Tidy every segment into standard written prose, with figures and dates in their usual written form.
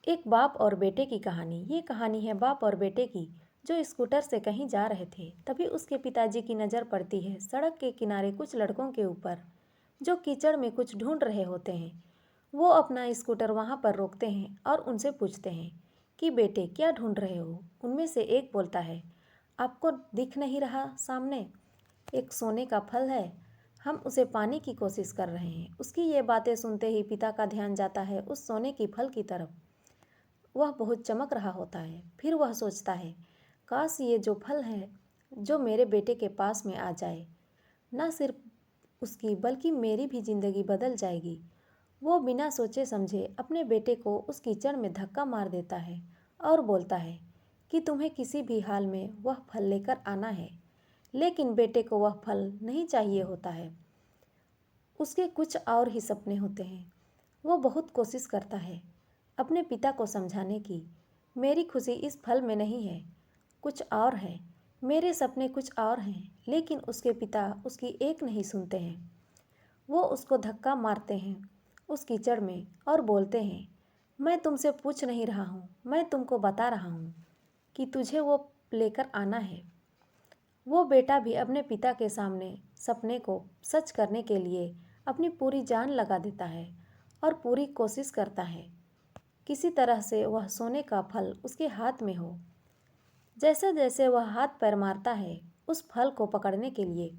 एक बाप और बेटे की कहानी। ये कहानी है बाप और बेटे की, जो स्कूटर से कहीं जा रहे थे। तभी उसके पिताजी की नज़र पड़ती है सड़क के किनारे कुछ लड़कों के ऊपर, जो कीचड़ में कुछ ढूंढ रहे होते हैं। वो अपना स्कूटर वहाँ पर रोकते हैं और उनसे पूछते हैं कि बेटे क्या ढूंढ रहे हो। उनमें से एक बोलता है, आपको दिख नहीं रहा सामने एक सोने का फल है, हम उसे पाने की कोशिश कर रहे हैं। उसकी ये बातें सुनते ही पिता का ध्यान जाता है उस सोने की फल की तरफ। वह बहुत चमक रहा होता है। फिर वह सोचता है, काश ये जो फल है जो मेरे बेटे के पास में आ जाए, ना सिर्फ उसकी बल्कि मेरी भी ज़िंदगी बदल जाएगी। वो बिना सोचे समझे अपने बेटे को उस कीचड़ में धक्का मार देता है और बोलता है कि तुम्हें किसी भी हाल में वह फल लेकर आना है। लेकिन बेटे को वह फल नहीं चाहिए होता है, उसके कुछ और ही सपने होते हैं। वो बहुत कोशिश करता है अपने पिता को समझाने की, मेरी खुशी इस फल में नहीं है, कुछ और है, मेरे सपने कुछ और हैं। लेकिन उसके पिता उसकी एक नहीं सुनते हैं। वो उसको धक्का मारते हैं उस कीचड़ में और बोलते हैं, मैं तुमसे पूछ नहीं रहा हूँ, मैं तुमको बता रहा हूँ कि तुझे वो लेकर आना है। वो बेटा भी अपने पिता के सामने सपने को सच करने के लिए अपनी पूरी जान लगा देता है और पूरी कोशिश करता है किसी तरह से वह सोने का फल उसके हाथ में हो। जैसे जैसे वह हाथ पैर मारता है उस फल को पकड़ने के लिए,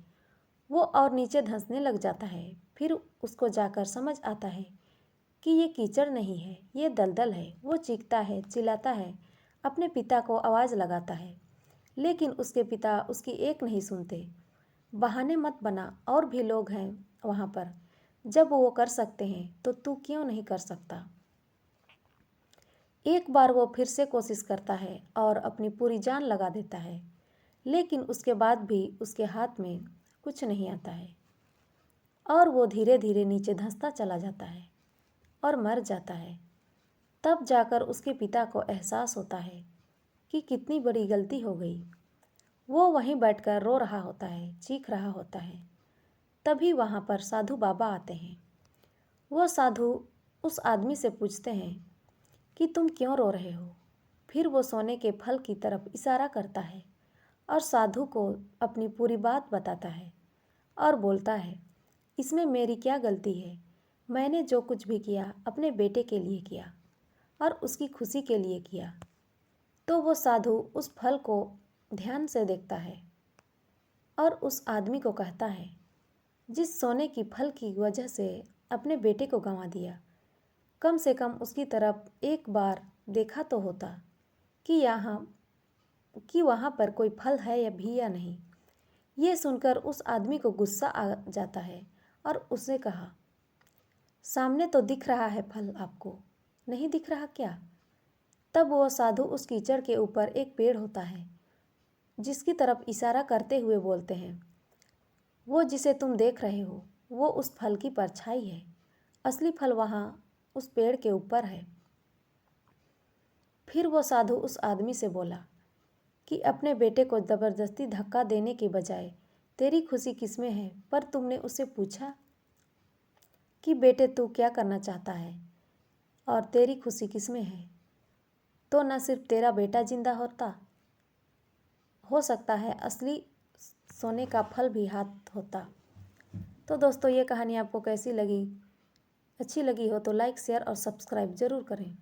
वो और नीचे धंसने लग जाता है। फिर उसको जाकर समझ आता है कि ये कीचड़ नहीं है, ये दलदल है। वो चीखता है, चिल्लाता है, अपने पिता को आवाज़ लगाता है, लेकिन उसके पिता उसकी एक नहीं सुनते। बहाने मत बना, और भी लोग हैं वहाँ पर, जब वो कर सकते हैं तो तू क्यों नहीं कर सकता। एक बार वो फिर से कोशिश करता है और अपनी पूरी जान लगा देता है, लेकिन उसके बाद भी उसके हाथ में कुछ नहीं आता है और वो धीरे धीरे नीचे धंसता चला जाता है और मर जाता है। तब जाकर उसके पिता को एहसास होता है कि कितनी बड़ी गलती हो गई। वो वहीं बैठकर रो रहा होता है, चीख रहा होता है। तभी वहाँ पर साधु बाबा आते हैं। वो साधु उस आदमी से पूछते हैं कि तुम क्यों रो रहे हो। फिर वो सोने के फल की तरफ इशारा करता है और साधु को अपनी पूरी बात बताता है और बोलता है, इसमें मेरी क्या गलती है, मैंने जो कुछ भी किया अपने बेटे के लिए किया और उसकी खुशी के लिए किया। तो वो साधु उस फल को ध्यान से देखता है और उस आदमी को कहता है, जिस सोने की फल की वजह से अपने बेटे को गंवा दिया, कम से कम उसकी तरफ एक बार देखा तो होता कि वहाँ पर कोई फल है या नहीं। ये सुनकर उस आदमी को गुस्सा आ जाता है और उसने कहा, सामने तो दिख रहा है फल, आपको नहीं दिख रहा क्या। तब वो साधु उस कीचड़ के ऊपर एक पेड़ होता है जिसकी तरफ इशारा करते हुए बोलते हैं, वो जिसे तुम देख रहे हो वो उस फल की परछाई है, असली फल वहाँ उस पेड़ के ऊपर है। फिर वो साधु उस आदमी से बोला कि अपने बेटे को ज़बरदस्ती धक्का देने के बजाय तेरी खुशी किसमें है, पर तुमने उससे पूछा कि बेटे तू क्या करना चाहता है और तेरी खुशी किसमें है, तो न सिर्फ तेरा बेटा जिंदा होता, हो सकता है असली सोने का फल भी हाथ होता। तो दोस्तों, ये कहानी आपको कैसी लगी? अच्छी लगी हो तो लाइक, शेयर और सब्सक्राइब ज़रूर करें।